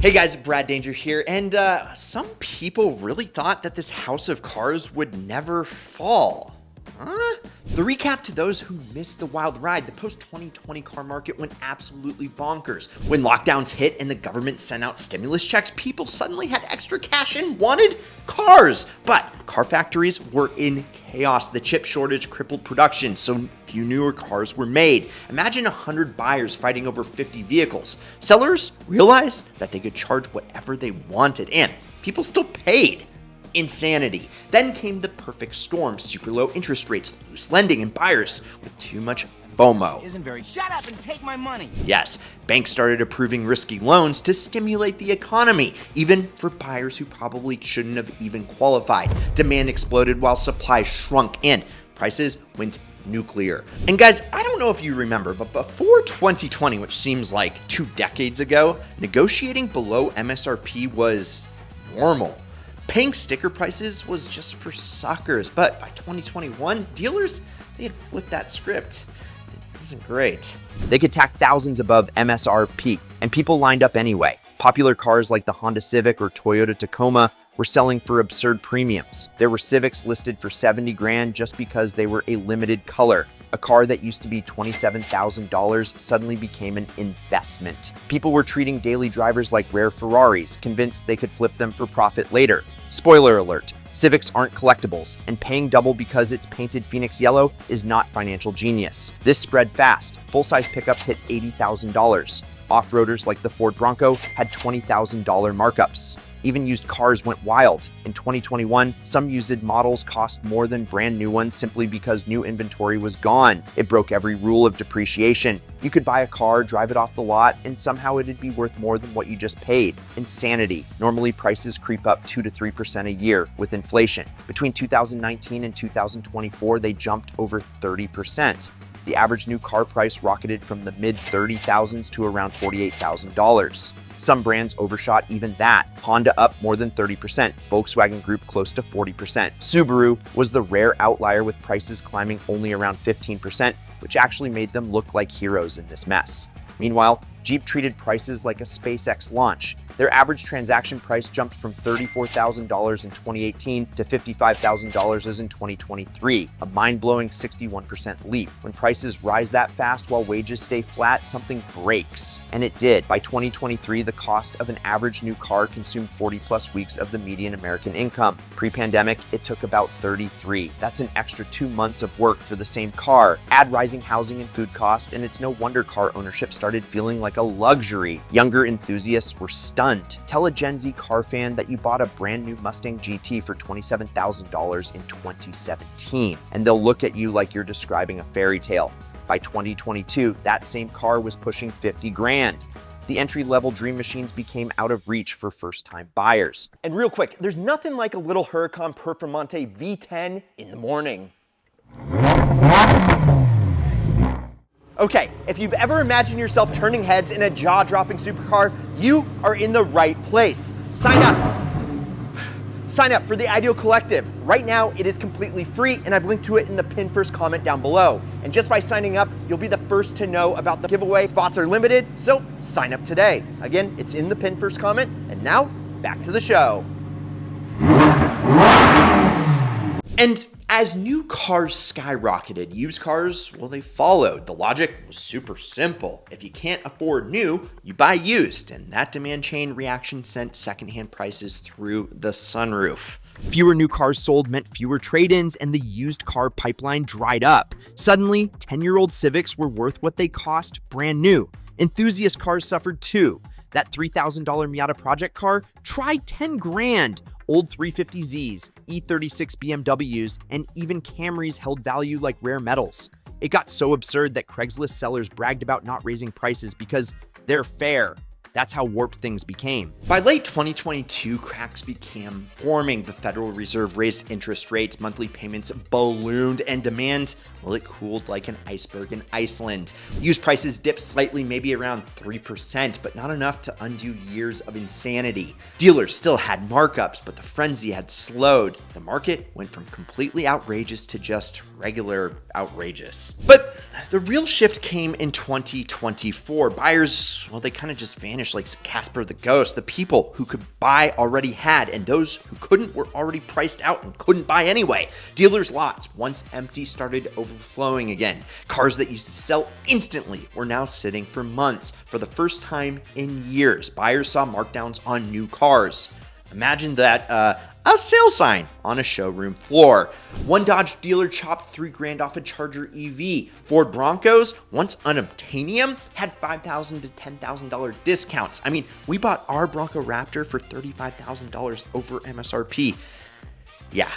Hey guys, Brad Danger here, and some people really thought that this house of cars would never fall. Huh? The recap to those who missed the wild ride: the post-2020 car market went absolutely bonkers. When lockdowns hit and the government sent out stimulus checks, people suddenly had extra cash and wanted cars. But car factories were in chaos. The chip shortage crippled production, so few newer cars were made. Imagine 100 buyers fighting over 50 vehicles. Sellers realized that they could charge whatever they wanted, and people still paid. Insanity. Then came the perfect storm: super low interest rates, loose lending, and buyers with too much FOMO. Shut up and take my money. Yes, banks started approving risky loans to stimulate the economy, even for buyers who probably shouldn't have even qualified. Demand exploded while supply shrunk and prices went nuclear. And guys, I don't know if you remember, but before 2020, which seems like 2 decades ago, negotiating below MSRP was normal. Paying sticker prices was just for suckers, but by 2021, dealers, they had flipped that script. It wasn't great. They could tack thousands above MSRP, and people lined up anyway. Popular cars like the Honda Civic or Toyota Tacoma were selling for absurd premiums. There were Civics listed for 70 grand just because they were a limited color. A car that used to be $27,000 suddenly became an investment. People were treating daily drivers like rare Ferraris, convinced they could flip them for profit later. Spoiler alert: Civics aren't collectibles, and paying double because it's painted Phoenix yellow is not financial genius. This spread fast. Full-size pickups hit $80,000. Off-roaders like the Ford Bronco had $20,000 markups. Even used cars went wild. In 2021, some used models cost more than brand new ones simply because new inventory was gone. It broke every rule of depreciation. You could buy a car, drive it off the lot, and somehow it'd be worth more than what you just paid. Insanity. Normally, prices creep up 2 to 3% a year with inflation. Between 2019 and 2024, they jumped over 30%. The average new car price rocketed from the mid-30,000s to around $48,000. Some brands overshot even that. Honda up more than 30%, Volkswagen Group close to 40%. Subaru was the rare outlier with prices climbing only around 15%, which actually made them look like heroes in this mess. Meanwhile, Jeep treated prices like a SpaceX launch. Their average transaction price jumped from $34,000 in 2018 to $55,000 in 2023, a mind-blowing 61% leap. When prices rise that fast while wages stay flat, something breaks. And it did. By 2023, the cost of an average new car consumed 40+ weeks of the median American income. Pre-pandemic, it took about 33. That's an extra 2 months of work for the same car. Add rising housing and food costs, and it's no wonder car ownership started feeling like a luxury. Younger enthusiasts were stunned. Tell a Gen Z car fan that you bought a brand new Mustang GT for $27,000 in 2017, and they'll look at you like you're describing a fairy tale. By 2022, that same car was pushing 50 grand. The entry-level dream machines became out of reach for first-time buyers. And real quick, there's nothing like a little Huracan Performante V10 in the morning. Okay, if you've ever imagined yourself turning heads in a jaw-dropping supercar, you are in the right place. Sign up. Sign up for the Ideal Collective. Right now, it is completely free, and I've linked to it in the pinned first comment down below. And just by signing up, you'll be the first to know about the giveaway. Spots are limited, so sign up today. Again, it's in the pinned first comment, and now, back to the show. And as new cars skyrocketed, used cars, well, they followed. The logic was super simple. If you can't afford new, you buy used. And that demand chain reaction sent secondhand prices through the sunroof. Fewer new cars sold meant fewer trade-ins, and the used car pipeline dried up. Suddenly, 10-year-old Civics were worth what they cost brand new. Enthusiast cars suffered too. That $3,000 Miata project car, try 10 grand. Old 350Zs, E36 BMWs, and even Camrys held value like rare metals. It got so absurd that Craigslist sellers bragged about not raising prices because they're fair. That's how warped things became. By late 2022, cracks began forming. The Federal Reserve raised interest rates, monthly payments ballooned, and demand, well, it cooled like an iceberg in Iceland. Used prices dipped slightly, maybe around 3%, but not enough to undo years of insanity. Dealers still had markups, but the frenzy had slowed. The market went from completely outrageous to just regular outrageous. But the real shift came in 2024. Buyers, well, they kind of just vanished vanished like Casper the Ghost. The people who could buy already had, and those who couldn't were already priced out and couldn't buy anyway. Dealers' lots, once empty, started overflowing again. Cars that used to sell instantly were now sitting for months. For the first time in years, buyers saw markdowns on new cars. Imagine that, a sale sign on a showroom floor. One Dodge dealer chopped $3,000 off a Charger EV. Ford Broncos, once unobtainium, had $5,000 to $10,000 discounts. I mean, we bought our Bronco Raptor for $35,000 over MSRP. Yeah,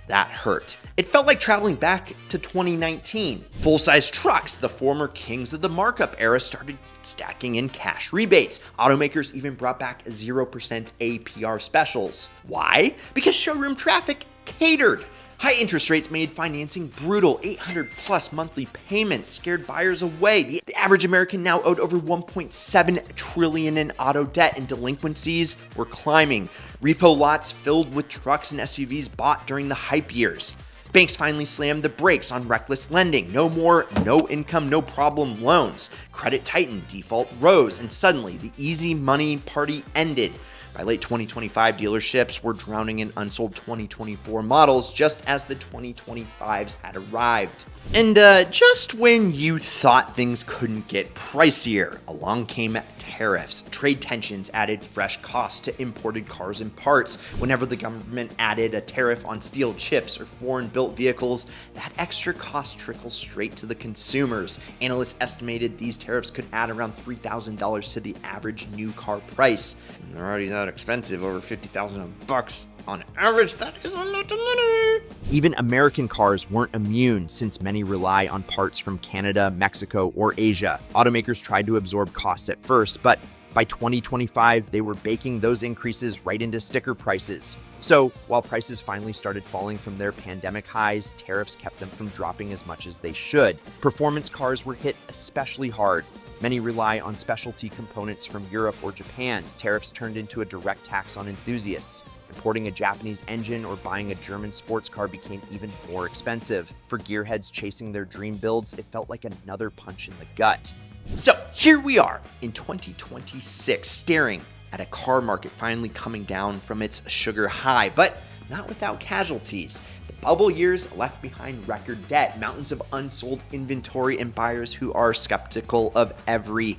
that hurt. It felt like traveling back to 2019. Full-size trucks, the former kings of the markup era, started stacking in cash rebates. Automakers even brought back 0% APR specials. Why? Because showroom traffic catered. High interest rates made financing brutal. 800+ monthly payments scared buyers away. The average American now owed over $1.7 trillion in auto debt, and delinquencies were climbing. Repo lots filled with trucks and SUVs bought during the hype years. Banks finally slammed the brakes on reckless lending. No more no income, no problem loans. Credit tightened, default rose, and suddenly the easy money party ended. By late 2025, dealerships were drowning in unsold 2024 models just as the 2025s had arrived. And just when you thought things couldn't get pricier, along came tariffs. Trade tensions added fresh costs to imported cars and parts. Whenever the government added a tariff on steel chips or foreign-built vehicles, that extra cost trickles straight to the consumers. Analysts estimated these tariffs could add around $3,000 to the average new car price. And they're already that expensive, over $50,000 on average. That is a lot of money. Even American cars weren't immune, since many rely on parts from Canada, Mexico, or Asia. Automakers tried to absorb costs at first, but by 2025, they were baking those increases right into sticker prices. So while prices finally started falling from their pandemic highs, tariffs kept them from dropping as much as they should. Performance cars were hit especially hard. Many rely on specialty components from Europe or Japan. Tariffs turned into a direct tax on enthusiasts. Importing a Japanese engine or buying a German sports car became even more expensive. For gearheads chasing their dream builds, it felt like another punch in the gut. So here we are in 2026, staring at a car market finally coming down from its sugar high, but not without casualties. The bubble years left behind record debt, mountains of unsold inventory, and buyers who are skeptical of every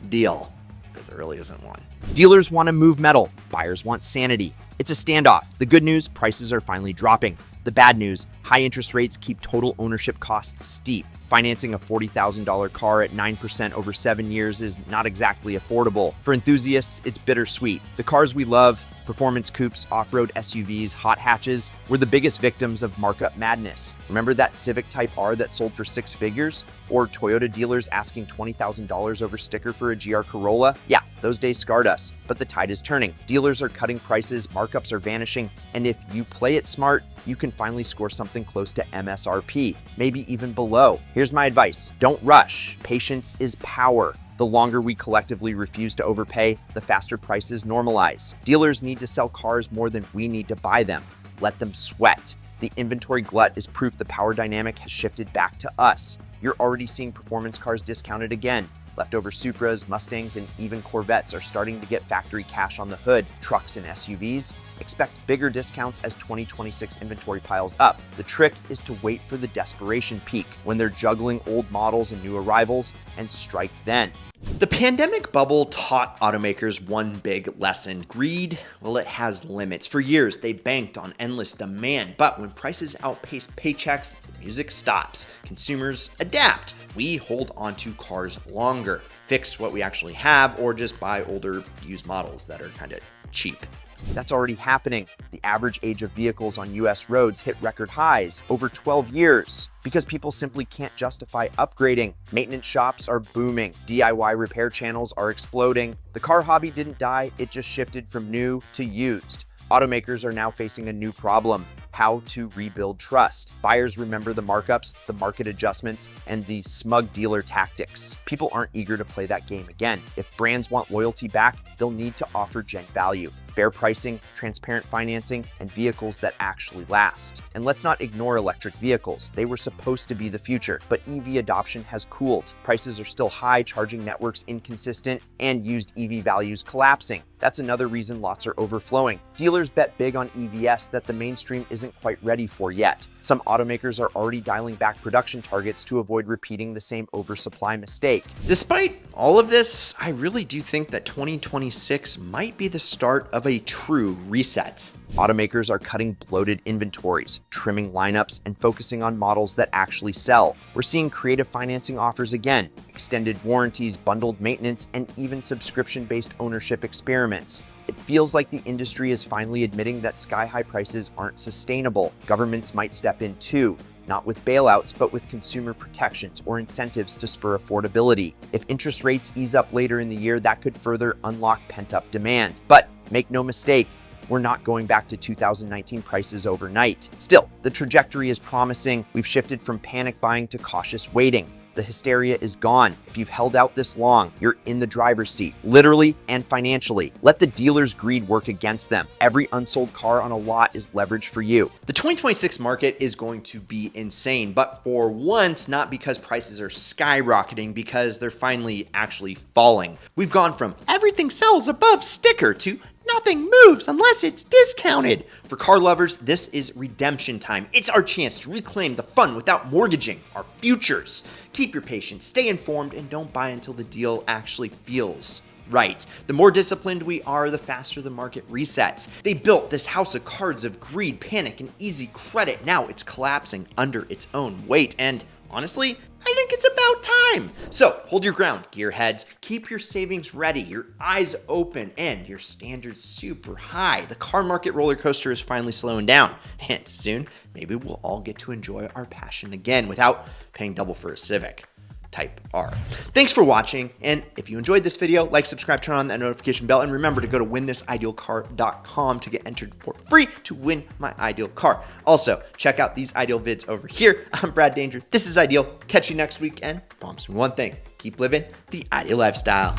deal, because there really isn't one. Dealers want to move metal, buyers want sanity. It's a standoff. The good news, prices are finally dropping. The bad news, high interest rates keep total ownership costs steep. Financing a $40,000 car at 9% over 7 years is not exactly affordable. For enthusiasts, it's bittersweet. The cars we love, performance coupes, off-road SUVs, hot hatches, were the biggest victims of markup madness. Remember that Civic Type R that sold for 6 figures? Or Toyota dealers asking $20,000 over sticker for a GR Corolla? Yeah, those days scarred us, but the tide is turning. Dealers are cutting prices, markups are vanishing, and if you play it smart, you can finally score something close to MSRP, maybe even below. Here's my advice: don't rush. Patience is power. The longer we collectively refuse to overpay, the faster prices normalize. Dealers need to sell cars more than we need to buy them. Let them sweat. The inventory glut is proof the power dynamic has shifted back to us. You're already seeing performance cars discounted again. Leftover Supras, Mustangs, and even Corvettes are starting to get factory cash on the hood. Trucks and SUVs expect bigger discounts as 2026 inventory piles up. The trick is to wait for the desperation peak, when they're juggling old models and new arrivals, and strike then. The pandemic bubble taught automakers one big lesson. Greed, well, it has limits. For years, they banked on endless demand, but when prices outpace paychecks, the music stops. Consumers adapt. We hold onto cars longer, fix what we actually have, or just buy older used models that are kind of cheap. That's already happening. The average age of vehicles on US roads hit record highs, over 12 years, because people simply can't justify upgrading. Maintenance shops are booming. DIY repair channels are exploding. The car hobby didn't die, it just shifted from new to used. Automakers are now facing a new problem: how to rebuild trust. Buyers remember the markups, the market adjustments, and the smug dealer tactics. People aren't eager to play that game again. If brands want loyalty back, they'll need to offer gen value. fair pricing, transparent financing, and vehicles that actually last. And let's not ignore electric vehicles. They were supposed to be the future, but EV adoption has cooled. Prices are still high, charging networks inconsistent, and used EV values collapsing. That's another reason lots are overflowing. Dealers bet big on EVs that the mainstream isn't quite ready for yet. Some automakers are already dialing back production targets to avoid repeating the same oversupply mistake. Despite all of this, I really do think that 2026 might be the start of a true reset. Automakers are cutting bloated inventories, trimming lineups, and focusing on models that actually sell. We're seeing creative financing offers again, extended warranties, bundled maintenance, and even subscription-based ownership experiments. It feels like the industry is finally admitting that sky-high prices aren't sustainable. Governments might step in too, not with bailouts, but with consumer protections or incentives to spur affordability. If interest rates ease up later in the year, that could further unlock pent-up demand. But make no mistake, we're not going back to 2019 prices overnight. Still, the trajectory is promising. We've shifted from panic buying to cautious waiting. The hysteria is gone. If you've held out this long, you're in the driver's seat, literally and financially. Let the dealer's greed work against them. Every unsold car on a lot is leverage for you. The 2026 market is going to be insane, but for once, not because prices are skyrocketing, because they're finally actually falling. We've gone from everything sells above sticker to nothing moves unless it's discounted. For car lovers, this is redemption time. It's our chance to reclaim the fun without mortgaging our futures. Keep your patience, stay informed, and don't buy until the deal actually feels right. The more disciplined we are, the faster the market resets. They built this house of cards of greed, panic, and easy credit. Now it's collapsing under its own weight, and honestly, I think it's about time. So hold your ground, gearheads. Keep your savings ready, your eyes open, and your standards super high. The car market roller coaster is finally slowing down, and soon, maybe we'll all get to enjoy our passion again without paying double for a Civic. Type R. Thanks for watching, and if you enjoyed this video, like, subscribe, turn on that notification bell, and remember to go to winthisIdealCar.com to get entered for free to win my ideal car. Also, check out these ideal vids over here. I'm Brad Danger. This is Ideal. Catch you next week, and promise me one thing: keep living the ideal lifestyle.